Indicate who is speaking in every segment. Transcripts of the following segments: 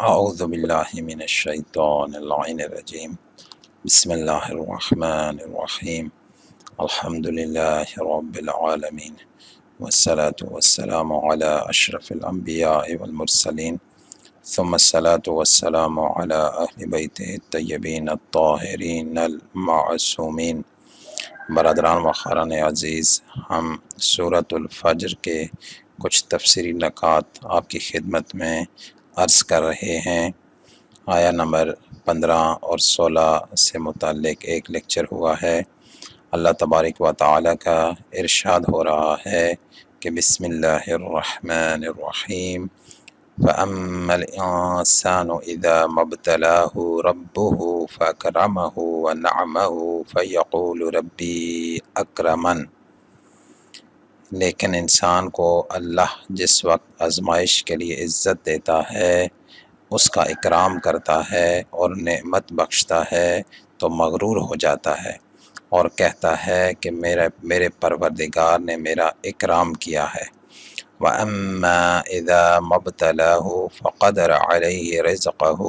Speaker 1: اعوذ باللہ من الشیطان اللعین الرجیم بسم اللہ الرحمن الرحیم الحمد للہ رب العالمین والصلاة والسلام علی اشرف الانبیاء والمرسلین ثم الصلاة والسلام علی اہل بیتہ الطیبین الطاہرین المعصومین۔ برادران و خواہران عزیز، ہم سورۃ الفجر کے کچھ تفسیری نکات آپ کی خدمت میں عرض کر رہے ہیں۔ آیا نمبر 15 اور 16 سے متعلق ایک لیکچر ہوا ہے۔ اللہ تبارک و تعالی کا ارشاد ہو رہا ہے کہ بسم اللہ الرحمن الرحیم فَأَمَّا الْإِنسَانُ إِذَا مَا ابْتَلَاهُ رَبُّهُ فَأَكْرَمَهُ وَنَعَمَهُ فَيَقُولُ رَبِّي أَكْرَمَنِ۔ لیکن انسان کو اللہ جس وقت آزمائش کے لیے عزت دیتا ہے، اس کا اکرام کرتا ہے اور نعمت بخشتا ہے تو مغرور ہو جاتا ہے اور کہتا ہے کہ میرے پروردگار نے میرا اکرام کیا ہے۔ وَأَمَّا إِذَا مَا ابْتَلَاهُ فَقَدَرَ عَلَيْهِ رِزْقَهُ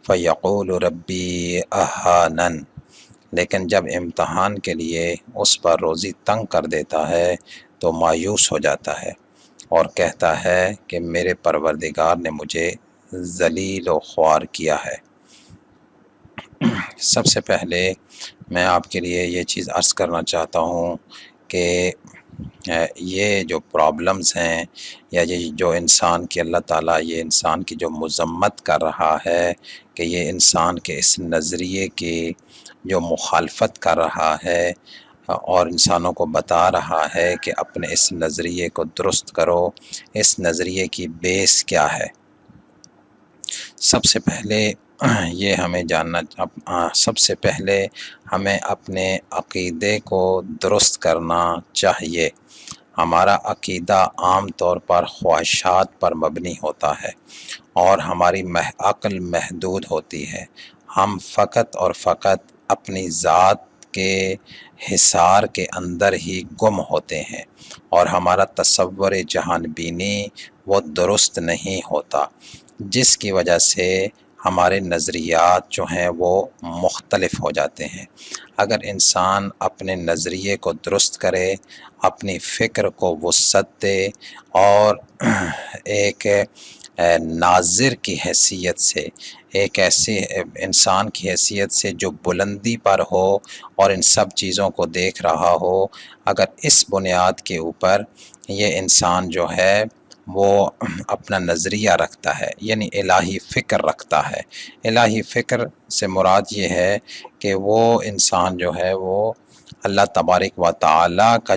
Speaker 1: فَيَقُولُ رَبِّي أَهَانَنِ۔ لیکن جب امتحان کے لیے اس پر روزی تنگ کر دیتا ہے تو مایوس ہو جاتا ہے اور کہتا ہے کہ میرے پروردگار نے مجھے ذلیل و خوار کیا ہے۔ سب سے پہلے میں آپ کے لیے یہ چیز عرض کرنا چاہتا ہوں کہ یہ جو پرابلمز ہیں یا یہ جو انسان کی اللہ تعالیٰ یہ انسان کی جو مذمت کر رہا ہے کہ یہ انسان کے اس نظریے کی جو مخالفت کر رہا ہے اور انسانوں کو بتا رہا ہے کہ اپنے اس نظریے کو درست کرو، اس نظریے کی بیس کیا ہے۔ سب سے پہلے یہ ہمیں سب سے پہلے ہمیں اپنے عقیدے کو درست کرنا چاہیے۔ ہمارا عقیدہ عام طور پر خواہشات پر مبنی ہوتا ہے اور ہماری عقل محدود ہوتی ہے۔ ہم فقط اور فقط اپنی ذات کے حصار کے اندر ہی گم ہوتے ہیں اور ہمارا تصور جہان بینی وہ درست نہیں ہوتا، جس کی وجہ سے ہمارے نظریات جو ہیں وہ مختلف ہو جاتے ہیں۔ اگر انسان اپنے نظریے کو درست کرے، اپنی فکر کو وسعت دے اور ایک ناظر کی حیثیت سے، ایک ایسے انسان کی حیثیت سے جو بلندی پر ہو اور ان سب چیزوں کو دیکھ رہا ہو، اگر اس بنیاد کے اوپر یہ انسان جو ہے وہ اپنا نظریہ رکھتا ہے، یعنی الہی فکر رکھتا ہے۔ الہی فکر سے مراد یہ ہے کہ وہ انسان جو ہے وہ اللہ تبارک و تعالی کا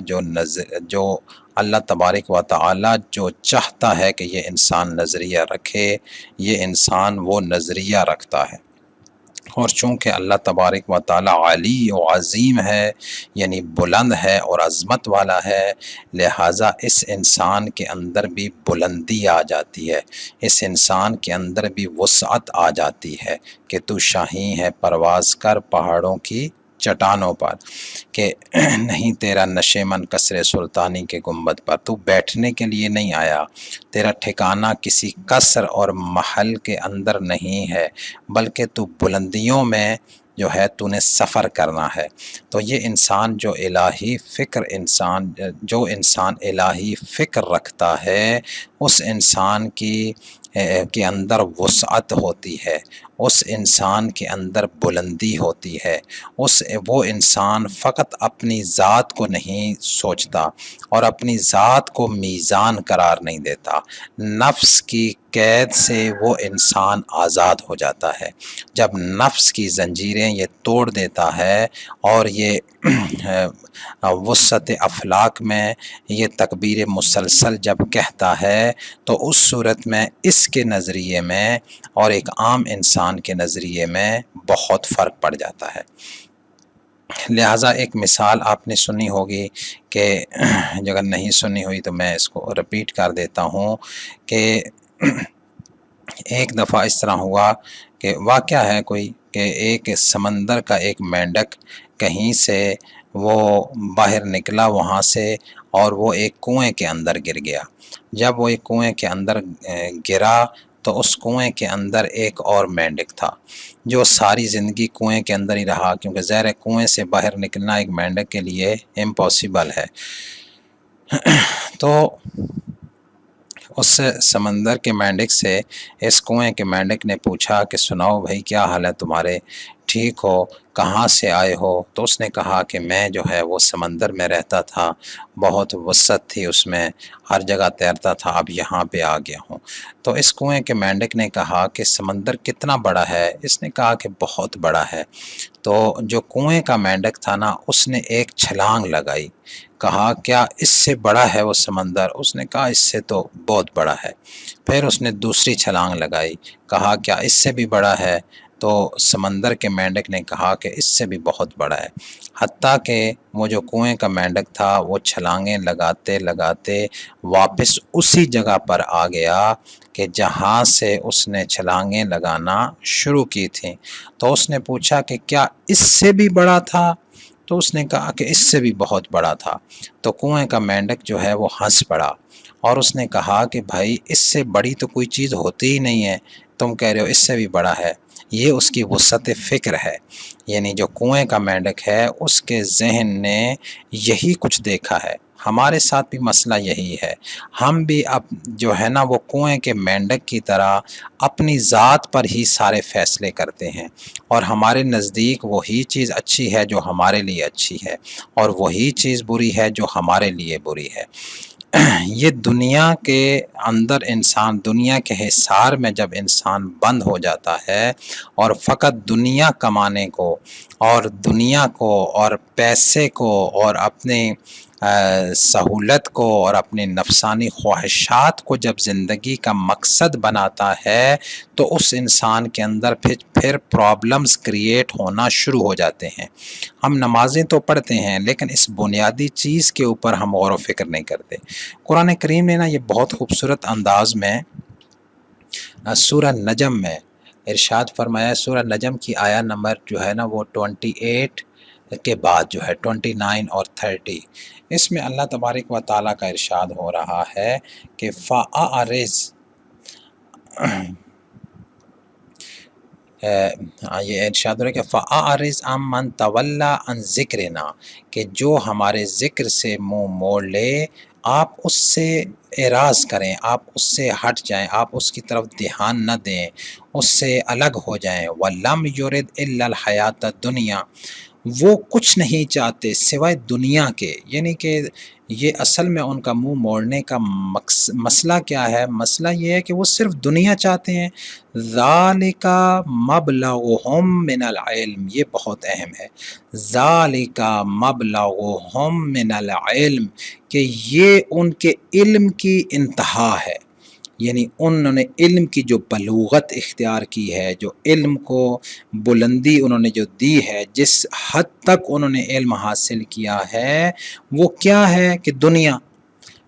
Speaker 1: جو اللہ تبارک و تعالی جو چاہتا ہے کہ یہ انسان نظریہ رکھے، یہ انسان وہ نظریہ رکھتا ہے۔ اور چونکہ اللہ تبارک و تعالی علی و عظیم ہے، یعنی بلند ہے اور عظمت والا ہے، لہٰذا اس انسان کے اندر بھی بلندی آ جاتی ہے، اس انسان کے اندر بھی وسعت آ جاتی ہے کہ تو شاہین ہے، پرواز کر پہاڑوں کی چٹانوں پر، کہ نہیں تیرا نشیمن قصر سلطانی کے گنبد پر، تو بیٹھنے کے لیے نہیں آیا، تیرا ٹھکانہ کسی قصر اور محل کے اندر نہیں ہے، بلکہ تو بلندیوں میں جو ہے تو نے سفر کرنا ہے۔ تو یہ انسان جو انسان الہی فکر رکھتا ہے، اس انسان کے اندر وسعت ہوتی ہے، اس انسان کے اندر بلندی ہوتی ہے، وہ انسان فقط اپنی ذات کو نہیں سوچتا اور اپنی ذات کو میزان قرار نہیں دیتا، نفس کی قید سے وہ انسان آزاد ہو جاتا ہے۔ جب نفس کی زنجیریں یہ توڑ دیتا ہے اور یہ وسعت افلاک میں یہ تکبیر مسلسل جب کہتا ہے تو اس صورت میں اس کے نظریے میں اور ایک عام انسان کے نظریے میں بہت فرق پڑ جاتا ہے۔ لہٰذا ایک مثال آپ نے سنی ہوگی کہ اگر نہیں سنی ہوئی تو میں اس کو رپیٹ کر دیتا ہوں کہ ایک دفعہ اس طرح ہوا کہ واقعہ ہے کوئی کہ ایک سمندر کا ایک مینڈک کہیں سے وہ باہر نکلا وہاں سے اور وہ ایک کنویں کے اندر گر گیا۔ جب وہ ایک کنویں کے اندر گرا تو اس کنویں کے اندر ایک اور مینڈک تھا جو ساری زندگی کنویں کے اندر ہی رہا، کیونکہ زہر کنویں سے باہر نکلنا ایک مینڈک کے لیے امپاسبل ہے۔ تو اس سمندر کے مینڈک سے اس کنویں کے مینڈک نے پوچھا کہ سناؤ بھائی، کیا حال ہے تمہارے، ٹھیک ہو، کہاں سے آئے ہو؟ تو اس نے کہا کہ میں جو ہے وہ سمندر میں رہتا تھا، بہت وسعت تھی اس میں، ہر جگہ تیرتا تھا، اب یہاں پہ آ گیا ہوں۔ تو اس کنویں کے مینڈک نے کہا کہ سمندر کتنا بڑا ہے؟ اس نے کہا کہ بہت بڑا ہے۔ تو جو کنویں کا مینڈک تھا نا، اس نے ایک چھلانگ لگائی، کہا کیا اس سے بڑا ہے وہ سمندر؟ اس نے کہا اس سے تو بہت بڑا ہے۔ پھر اس نے دوسری چھلانگ لگائی، کہا کیا اس سے بھی بڑا ہے؟ تو سمندر کے مینڈک نے کہا کہ اس سے بھی بہت بڑا ہے، حتیٰ کہ وہ جو کنویں کا مینڈک تھا وہ چھلانگیں لگاتے لگاتے واپس اسی جگہ پر آ گیا کہ جہاں سے اس نے چھلانگیں لگانا شروع کی تھیں۔ تو اس نے پوچھا کہ کیا اس سے بھی بڑا تھا؟ تو اس نے کہا کہ اس سے بھی بہت بڑا تھا۔ تو کنویں کا مینڈک جو ہے وہ ہنس پڑا اور اس نے کہا کہ بھائی اس سے بڑی تو کوئی چیز ہوتی ہی نہیں ہے، تم کہہ رہے ہو اس سے بھی بڑا ہے۔ یہ اس کی وسعت فکر ہے، یعنی جو کنویں کا مینڈک ہے اس کے ذہن نے یہی کچھ دیکھا ہے۔ ہمارے ساتھ بھی مسئلہ یہی ہے، ہم بھی اب جو ہے نا وہ کنویں کے مینڈک کی طرح اپنی ذات پر ہی سارے فیصلے کرتے ہیں، اور ہمارے نزدیک وہی چیز اچھی ہے جو ہمارے لیے اچھی ہے، اور وہی چیز بری ہے جو ہمارے لیے بری ہے۔ یہ دنیا کے اندر انسان، دنیا کے حصار میں جب انسان بند ہو جاتا ہے اور فقط دنیا کمانے کو اور دنیا کو اور پیسے کو اور اپنے سہولت کو اور اپنے نفسانی خواہشات کو جب زندگی کا مقصد بناتا ہے تو اس انسان کے اندر پھر پرابلمز کریٹ ہونا شروع ہو جاتے ہیں۔ ہم نمازیں تو پڑھتے ہیں لیکن اس بنیادی چیز کے اوپر ہم غور و فکر نہیں کرتے۔ قرآن کریم نے نا یہ بہت خوبصورت انداز میں سورہ نجم میں ارشاد فرمایا، سورہ نجم کی آیا نمبر جو ہے نا وہ 28 کے بعد جو ہے 29 اور 30، اس میں اللہ تبارک و تعالیٰ کا ارشاد ہو رہا ہے کہ فَأَعْرِضْ، یہ ارشاد ہو رہا ہے کہ فَأَعْرِضْ عَمَّنْ تَوَلَّى عَنْ ذِكْرِنَا، کہ جو ہمارے ذکر سے منہ موڑ لے آپ اس سے اعراض کریں، آپ اس سے ہٹ جائیں، آپ اس کی طرف دھیان نہ دیں، اس سے الگ ہو جائیں۔ وَلَمْ يُرِدْ إِلَّا الْحَيَاةَ الدُّنْيَا، وہ کچھ نہیں چاہتے سوائے دنیا کے، یعنی کہ یہ اصل میں ان کا منہ موڑنے کا مسئلہ کیا ہے؟ مسئلہ یہ ہے کہ وہ صرف دنیا چاہتے ہیں۔ ذَلِكَ مَبْلَغُهُم مِّنَ الْعِلْم، یہ بہت اہم ہے، ذَلِكَ مَبْلَغُهُم مِّنَ الْعِلْم، کہ یہ ان کے علم کی انتہا ہے، یعنی انہوں نے علم کی جو بلوغت اختیار کی ہے، جو علم کو بلندی انہوں نے جو دی ہے، جس حد تک انہوں نے علم حاصل کیا ہے وہ کیا ہے کہ دنیا،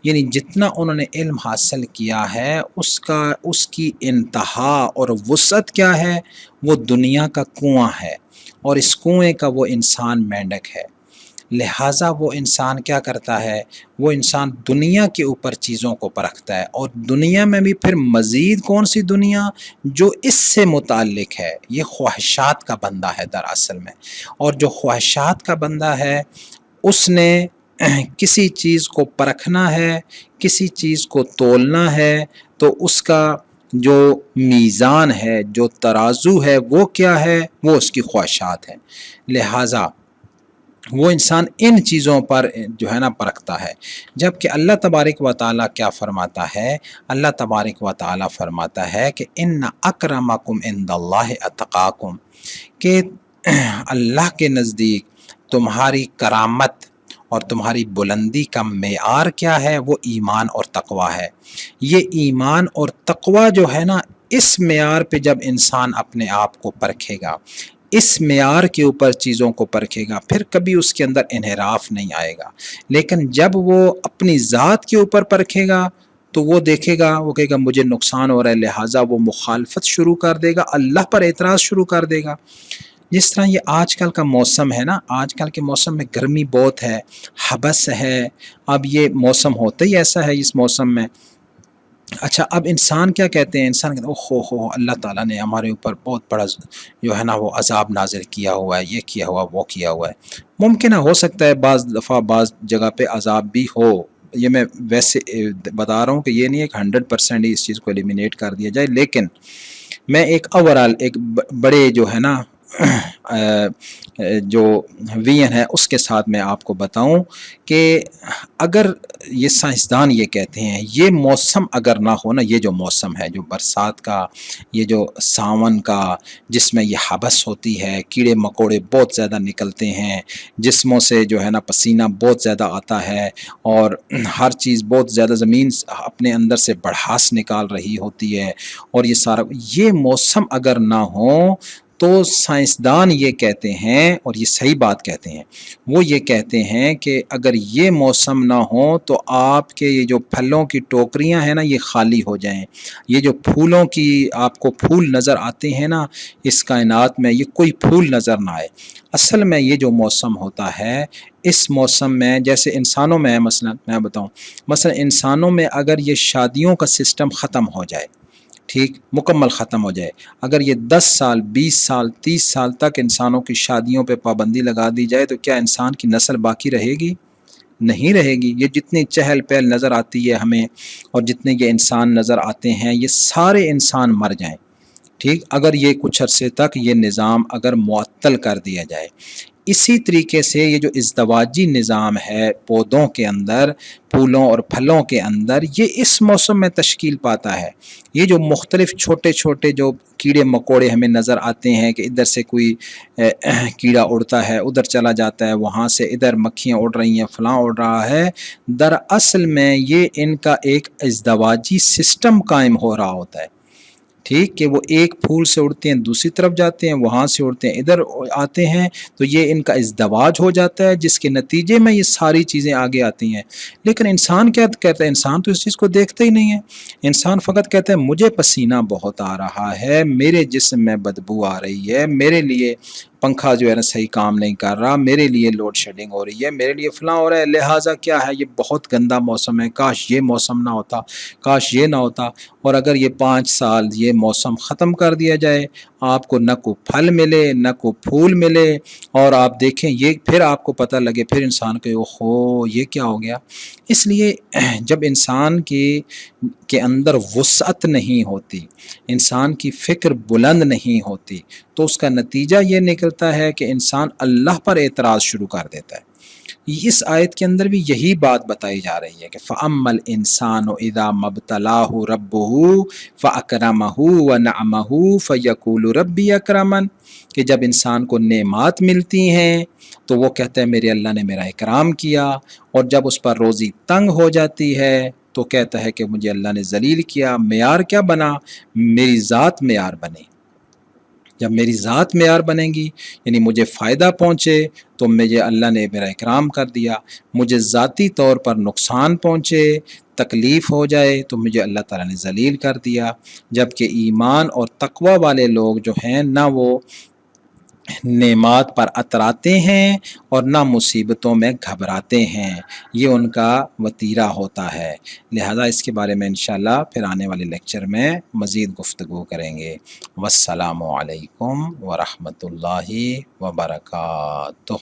Speaker 1: یعنی جتنا انہوں نے علم حاصل کیا ہے اس کی انتہا اور وسعت کیا ہے؟ وہ دنیا کا کنواں ہے، اور اس کنویں کا وہ انسان مینڈک ہے۔ لہٰذا وہ انسان کیا کرتا ہے؟ وہ انسان دنیا کے اوپر چیزوں کو پرکھتا ہے، اور دنیا میں بھی پھر مزید کون سی دنیا جو اس سے متعلق ہے، یہ خواہشات کا بندہ ہے دراصل میں، اور جو خواہشات کا بندہ ہے اس نے کسی چیز کو پرکھنا ہے، کسی چیز کو تولنا ہے، تو اس کا جو میزان ہے، جو ترازو ہے، وہ کیا ہے؟ وہ اس کی خواہشات ہے۔ لہٰذا وہ انسان ان چیزوں پر جو ہے نا پرکھتا ہے، جبکہ اللہ تبارک و تعالیٰ کیا فرماتا ہے؟ اللہ تبارک و تعالیٰ فرماتا ہے کہ ان اکرمکم عند اللہ اتقاکم، کہ اللہ کے نزدیک تمہاری کرامت اور تمہاری بلندی کا معیار کیا ہے؟ وہ ایمان اور تقوی ہے۔ یہ ایمان اور تقوی جو ہے نا، اس معیار پہ جب انسان اپنے آپ کو پرکھے گا، اس معیار کے اوپر چیزوں کو پرکھے گا، پھر کبھی اس کے اندر انحراف نہیں آئے گا۔ لیکن جب وہ اپنی ذات کے اوپر پرکھے گا تو وہ دیکھے گا، وہ کہے گا مجھے نقصان ہو رہا ہے، لہٰذا وہ مخالفت شروع کر دے گا، اللہ پر اعتراض شروع کر دے گا۔ جس طرح یہ آج کل کا موسم ہے نا، آج کل کے موسم میں گرمی بہت ہے، حبس ہے، اب یہ موسم ہوتا ہی ایسا ہے، اس موسم میں اچھا اب انسان کیا کہتے ہیں، انسان کہتے ہیں ہو اللہ تعالیٰ نے ہمارے اوپر بہت بڑا جو ہے نا وہ عذاب نازل کیا ہوا ہے، یہ کیا ہوا وہ کیا ہوا ہے۔ ممکن ہے، ہو سکتا ہے بعض دفعہ بعض جگہ پہ عذاب بھی ہو، یہ میں ویسے بتا رہا ہوں کہ یہ نہیں ہے کہ 100% ہی اس چیز کو ایلیمینیٹ کر دیا جائے، لیکن میں ایک اوورال ایک بڑے جو ہے نا جو وین ہے اس کے ساتھ میں آپ کو بتاؤں کہ اگر یہ سائنسدان یہ کہتے ہیں یہ موسم اگر نہ ہو نا، یہ جو موسم ہے جو برسات کا، یہ جو ساون کا، جس میں یہ حبس ہوتی ہے، کیڑے مکوڑے بہت زیادہ نکلتے ہیں، جسموں سے جو ہے نا پسینہ بہت زیادہ آتا ہے، اور ہر چیز بہت زیادہ زمین اپنے اندر سے بڑھاس نکال رہی ہوتی ہے، اور یہ سارا یہ موسم اگر نہ ہو تو سائنسدان یہ کہتے ہیں، اور یہ صحیح بات کہتے ہیں، وہ یہ کہتے ہیں کہ اگر یہ موسم نہ ہو تو آپ کے یہ جو پھلوں کی ٹوکریاں ہیں نا یہ خالی ہو جائیں، یہ جو پھولوں کی آپ کو پھول نظر آتے ہیں نا اس کائنات میں، یہ کوئی پھول نظر نہ آئے۔ اصل میں یہ جو موسم ہوتا ہے، اس موسم میں جیسے انسانوں میں مثلا میں بتاؤں، مثلا انسانوں میں اگر یہ شادیوں کا سسٹم ختم ہو جائے، ٹھیک مکمل ختم ہو جائے، اگر یہ 10 سال 20 سال 30 سال تک انسانوں کی شادیوں پہ پابندی لگا دی جائے تو کیا انسان کی نسل باقی رہے گی؟ نہیں رہے گی۔ یہ جتنی چہل پہل نظر آتی ہے ہمیں، اور جتنے یہ انسان نظر آتے ہیں، یہ سارے انسان مر جائیں، ٹھیک، اگر یہ کچھ عرصے تک یہ نظام اگر معطل کر دیا جائے۔ اسی طریقے سے یہ جو ازدواجی نظام ہے پودوں کے اندر، پھولوں اور پھلوں کے اندر، یہ اس موسم میں تشکیل پاتا ہے۔ یہ جو مختلف چھوٹے چھوٹے جو کیڑے مکوڑے ہمیں نظر آتے ہیں کہ ادھر سے کوئی کیڑا اڑتا ہے ادھر چلا جاتا ہے، وہاں سے ادھر مکھیاں اڑ رہی ہیں، فلاں اڑ رہا ہے، دراصل میں یہ ان کا ایک ازدواجی سسٹم قائم ہو رہا ہوتا ہے، ٹھیک، کہ وہ ایک پھول سے اڑتے ہیں دوسری طرف جاتے ہیں، وہاں سے اڑتے ہیں ادھر آتے ہیں، تو یہ ان کا ازدواج ہو جاتا ہے، جس کے نتیجے میں یہ ساری چیزیں آگے آتی ہیں۔ لیکن انسان کیا کہتا ہے؟ انسان تو اس چیز کو دیکھتا ہی نہیں ہے، انسان فقط کہتا ہے مجھے پسینہ بہت آ رہا ہے، میرے جسم میں بدبو آ رہی ہے، میرے لیے پنکھا جو ہے نا صحیح کام نہیں کر رہا، میرے لیے لوڈ شیڈنگ ہو رہی ہے، میرے لیے فلاں ہو رہا ہے، لہٰذا کیا ہے یہ بہت گندا موسم ہے، کاش یہ موسم نہ ہوتا، کاش یہ نہ ہوتا۔ اور اگر یہ 5 سال یہ موسم ختم کر دیا جائے، آپ کو نہ کو پھل ملے نہ کو پھول ملے، اور آپ دیکھیں یہ پھر آپ کو پتہ لگے، پھر انسان کہ اوہو یہ کیا ہو گیا۔ اس لیے جب انسان کے اندر وسعت نہیں ہوتی، انسان کی فکر بلند نہیں ہوتی، تو اس کا نتیجہ یہ نکلتا ہے کہ انسان اللہ پر اعتراض شروع کر دیتا ہے۔ اس آیت کے اندر بھی یہی بات بتائی جا رہی ہے کہ فَأَمَّا الْإِنسَانُ إِذَا مَا ابْتَلَاهُ رَبُّهُ فَأَكْرَمَهُ وَنَعَمَهُ فَيَقُولُ رَبِّي أَكْرَمَنِ، کہ جب انسان کو نعمات ملتی ہیں تو وہ کہتا ہے میرے اللہ نے میرا اکرام کیا، اور جب اس پر روزی تنگ ہو جاتی ہے تو کہتا ہے کہ مجھے اللہ نے ذلیل کیا۔ معیار کیا بنا؟ میری ذات معیار بنی۔ جب میری ذات معیار بنے گی، یعنی مجھے فائدہ پہنچے تو مجھے اللہ نے میرا اکرام کر دیا، مجھے ذاتی طور پر نقصان پہنچے، تکلیف ہو جائے تو مجھے اللہ تعالیٰ نے ذلیل کر دیا۔ جبکہ ایمان اور تقوی والے لوگ جو ہیں نہ وہ نعمات پر اتراتے ہیں اور نہ مصیبتوں میں گھبراتے ہیں، یہ ان کا وتیرہ ہوتا ہے۔ لہذا اس کے بارے میں انشاءاللہ پھر آنے والے لیکچر میں مزید گفتگو کریں گے۔ والسلام علیکم ورحمۃ اللہ وبرکاتہ۔